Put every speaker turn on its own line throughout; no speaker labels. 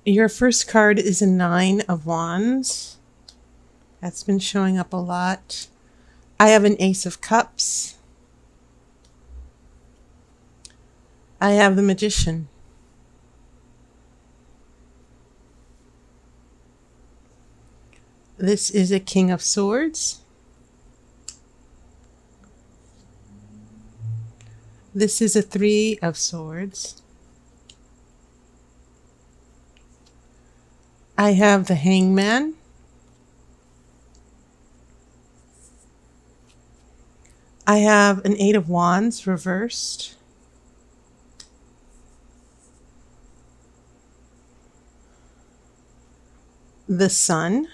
Your first card is a Nine of Wands. That's been showing up a lot. I have an Ace of Cups. I have the Magician. This is a King of Swords. This is a Three of Swords. I have the Hangman. I have an Eight of Wands reversed. The Sun.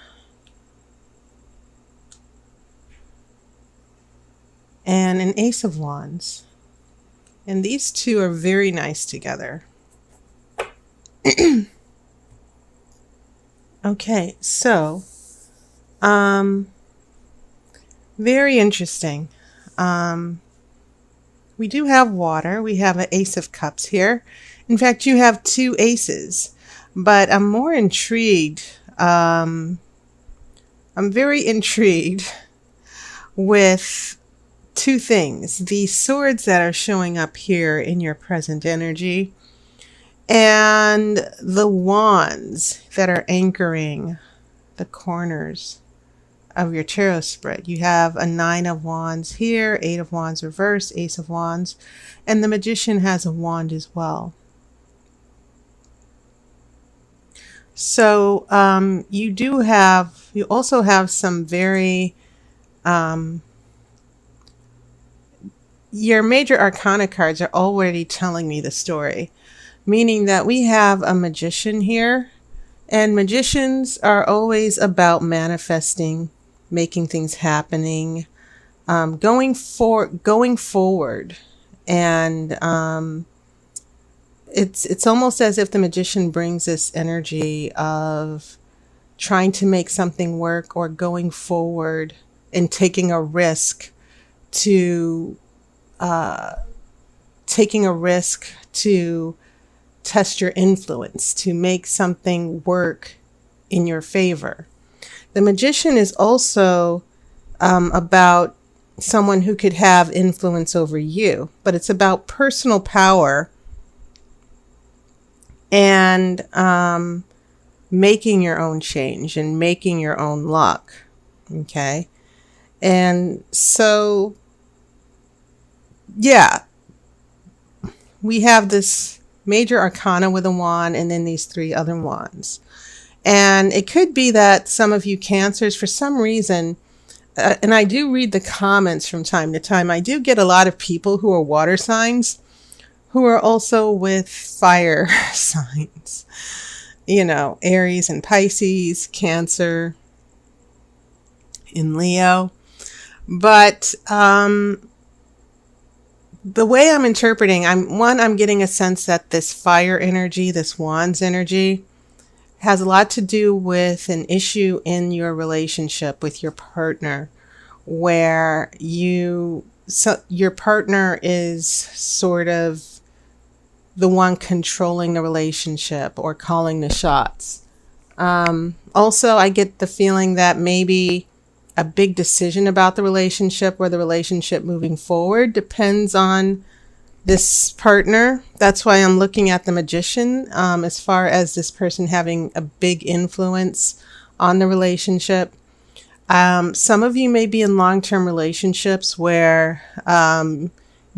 And an Ace of Wands. And these two are very nice together. Okay, so very interesting. We do have water. We have an Ace of Cups here. In fact, you have two aces, but I'm more intrigued. I'm very intrigued with two things. The swords that are showing up here in your present energy and the wands that are anchoring the corners of your tarot spread. You have a Nine of Wands here, Eight of Wands reversed, Ace of Wands, and the Magician has a wand as well. So you also have some very, your major arcana cards are already telling me the story, meaning that we have a magician here, and magicians are always about manifesting, making things happening, going forward, and it's almost as if the magician brings this energy of trying to make something work or going forward and taking a risk to test your influence, to make something work in your favor. The magician is also about someone who could have influence over you, but it's about personal power and making your own change and making your own luck. Okay. And so, yeah, we have this major arcana with a wand and then these three other wands. And it could be that some of you Cancers, for some reason, and I do read the comments from time to time, I do get a lot of people who are water signs who are also with fire signs. You know, Aries and Pisces, Cancer, and Leo. But the way I'm interpreting, I'm getting a sense that this fire energy, this wands energy, has a lot to do with an issue in your relationship with your partner, where your partner is sort of the one controlling the relationship or calling the shots. Also, I get the feeling that maybe a big decision about the relationship or the relationship moving forward depends on this partner. That's why I'm looking at the magician, as far as this person having a big influence on the relationship. Some of you may be in long-term relationships where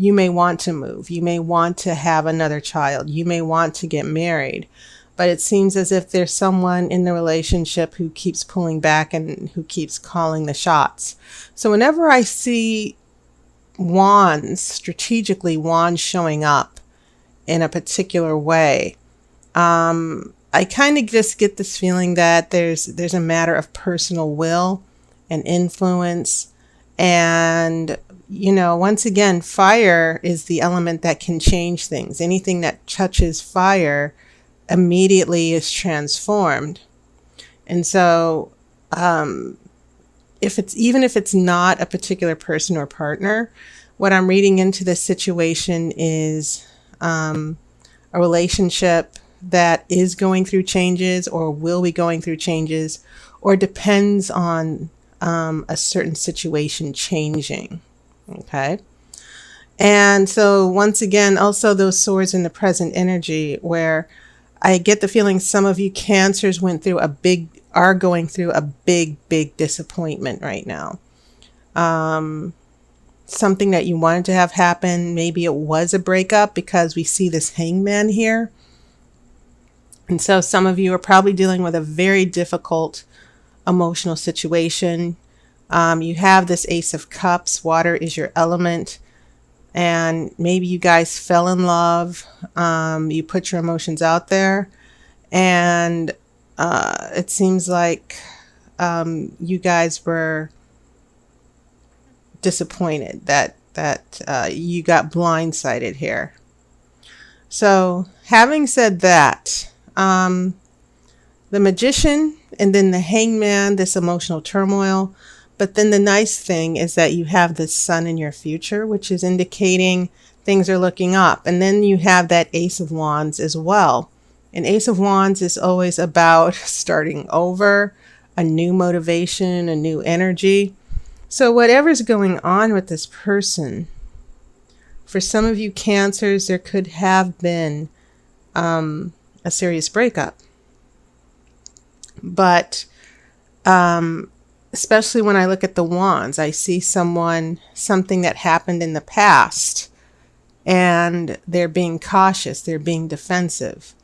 you may want to move. You may want to have another child. You may want to get married. But it seems as if there's someone in the relationship who keeps pulling back and who keeps calling the shots. So whenever I see wands, strategically wands showing up in a particular way, I kind of just get this feeling that there's a matter of personal will and influence. And, you know, once again, fire is the element that can change things. Anything that touches fire immediately is transformed. And so if it's not a particular person or partner, what I'm reading into this situation is a relationship that is going through changes or will be going through changes, or depends on a certain situation changing. Okay. And so once again, also those swords in the present energy, where I get the feeling some of you Cancers are going through a big disappointment right now. Something that you wanted to have happen. Maybe it was a breakup, because we see this Hangman here. And so some of you are probably dealing with a very difficult emotional situation. You have this Ace of Cups. Water is your element. And maybe you guys fell in love. You put your emotions out there. And it seems like you guys were disappointed that you got blindsided here. So having said that, the Magician and then the Hangman, this emotional turmoil. But then the nice thing is that you have the Sun in your future, which is indicating things are looking up. And then you have that Ace of Wands as well. An Ace of Wands is always about starting over, a new motivation, a new energy. So whatever's going on with this person, for some of you Cancers, there could have been a serious breakup. But especially when I look at the Wands, I see something that happened in the past, and they're being cautious, they're being defensive.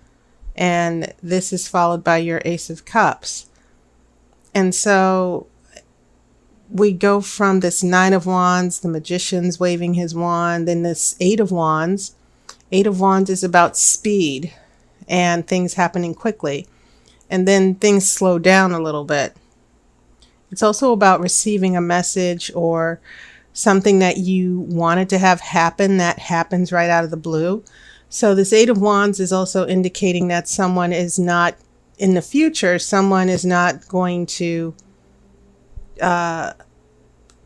And this is followed by your Ace of Cups. And so we go from this Nine of Wands, the Magician's waving his wand, then this Eight of Wands. Eight of Wands is about speed and things happening quickly. And then things slow down a little bit. It's also about receiving a message or something that you wanted to have happen that happens right out of the blue. So this Eight of Wands is also indicating that someone is not, in the future, someone is not going to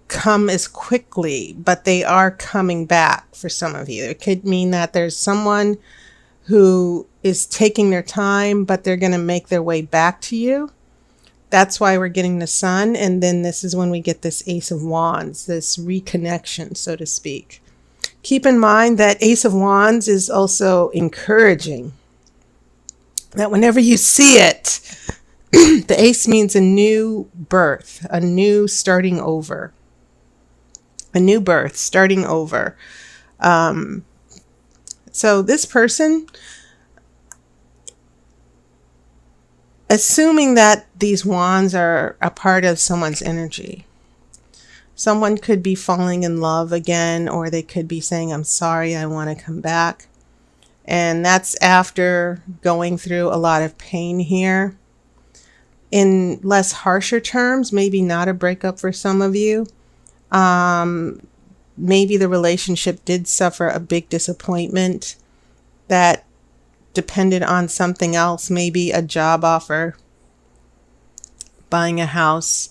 come as quickly, but they are coming back for some of you. It could mean that there's someone who is taking their time, but they're going to make their way back to you. That's why we're getting the Sun. And then this is when we get this Ace of Wands, this reconnection, so to speak. Keep in mind that Ace of Wands is also encouraging. That whenever you see it, the Ace means a new birth, a new starting over. A new birth, starting over. So this person, assuming that these wands are a part of someone's energy, someone could be falling in love again, or they could be saying, I'm sorry, I want to come back. And that's after going through a lot of pain here. In less harsher terms, maybe not a breakup for some of you. Maybe the relationship did suffer a big disappointment that depended on something else, maybe a job offer, buying a house,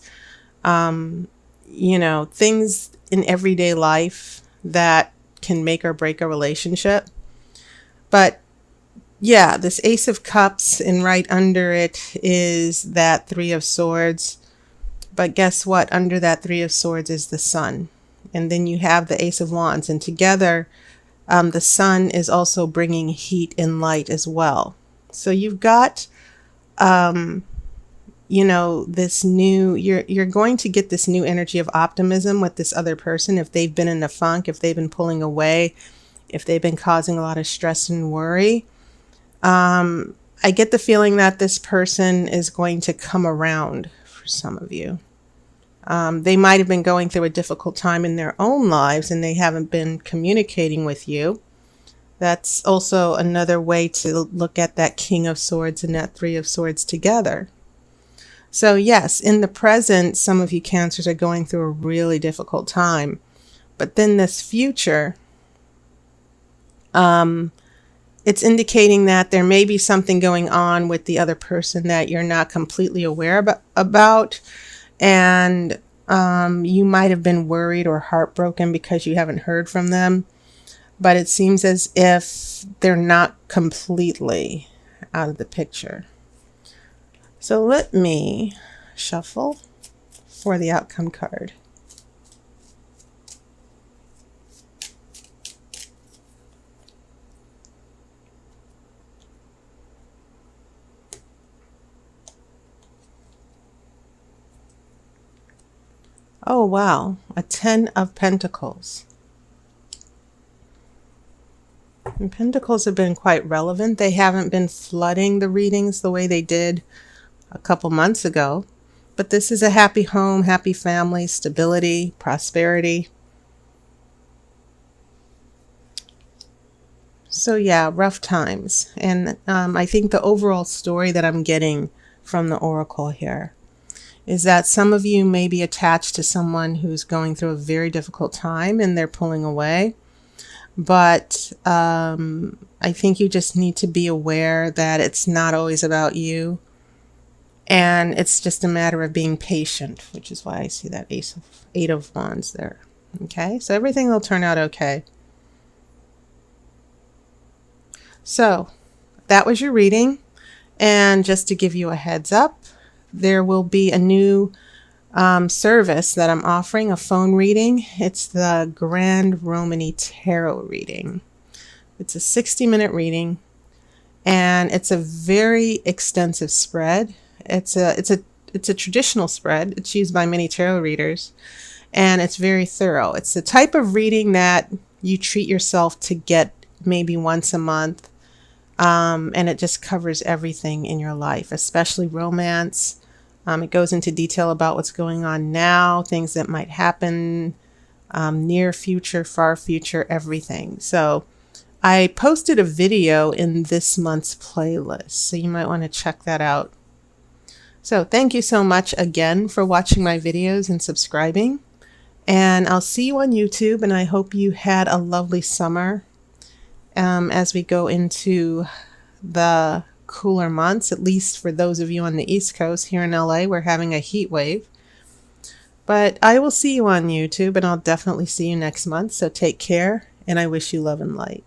things in everyday life that can make or break a relationship. But yeah, this Ace of Cups, and right under it is that Three of Swords. But guess what? Under that Three of Swords is the Sun. And then you have the Ace of Wands. And together, the Sun is also bringing heat and light as well. So you've got, this new, you're going to get this new energy of optimism with this other person. If they've been in a funk, if they've been pulling away, if they've been causing a lot of stress and worry. I get the feeling that this person is going to come around for some of you. They might have been going through a difficult time in their own lives and they haven't been communicating with you. That's also another way to look at that King of Swords and that Three of Swords together. So yes, in the present, some of you Cancers are going through a really difficult time. But then this future, it's indicating that there may be something going on with the other person that you're not completely aware about. And you might have been worried or heartbroken because you haven't heard from them. But it seems as if they're not completely out of the picture. So let me shuffle for the outcome card. Oh wow, a 10 of Pentacles. And Pentacles have been quite relevant. They haven't been flooding the readings the way they did a couple months ago. But this is a happy home, happy family, stability, prosperity. So yeah, rough times. And I think the overall story that I'm getting from the Oracle here is that some of you may be attached to someone who's going through a very difficult time and they're pulling away. But I think you just need to be aware that it's not always about you. And it's just a matter of being patient, which is why I see that Eight of Wands there. Okay, so everything will turn out okay. So that was your reading. And just to give you a heads up, there will be a new service that I'm offering, a phone reading. It's the Grand Romany Tarot reading. It's a 60-minute reading, and it's a very extensive spread. It's a traditional spread. It's used by many tarot readers, and it's very thorough. It's the type of reading that you treat yourself to get maybe once a month, and it just covers everything in your life, especially romance. It goes into detail about what's going on now, things that might happen, near future, far future, everything. So I posted a video in this month's playlist, so you might want to check that out. So thank you so much again for watching my videos and subscribing. And I'll see you on YouTube, and I hope you had a lovely summer as we go into the cooler months, at least for those of you on the East Coast. Here in LA, we're having a heat wave. But I will see you on YouTube, and I'll definitely see you next month. So take care, and I wish you love and light.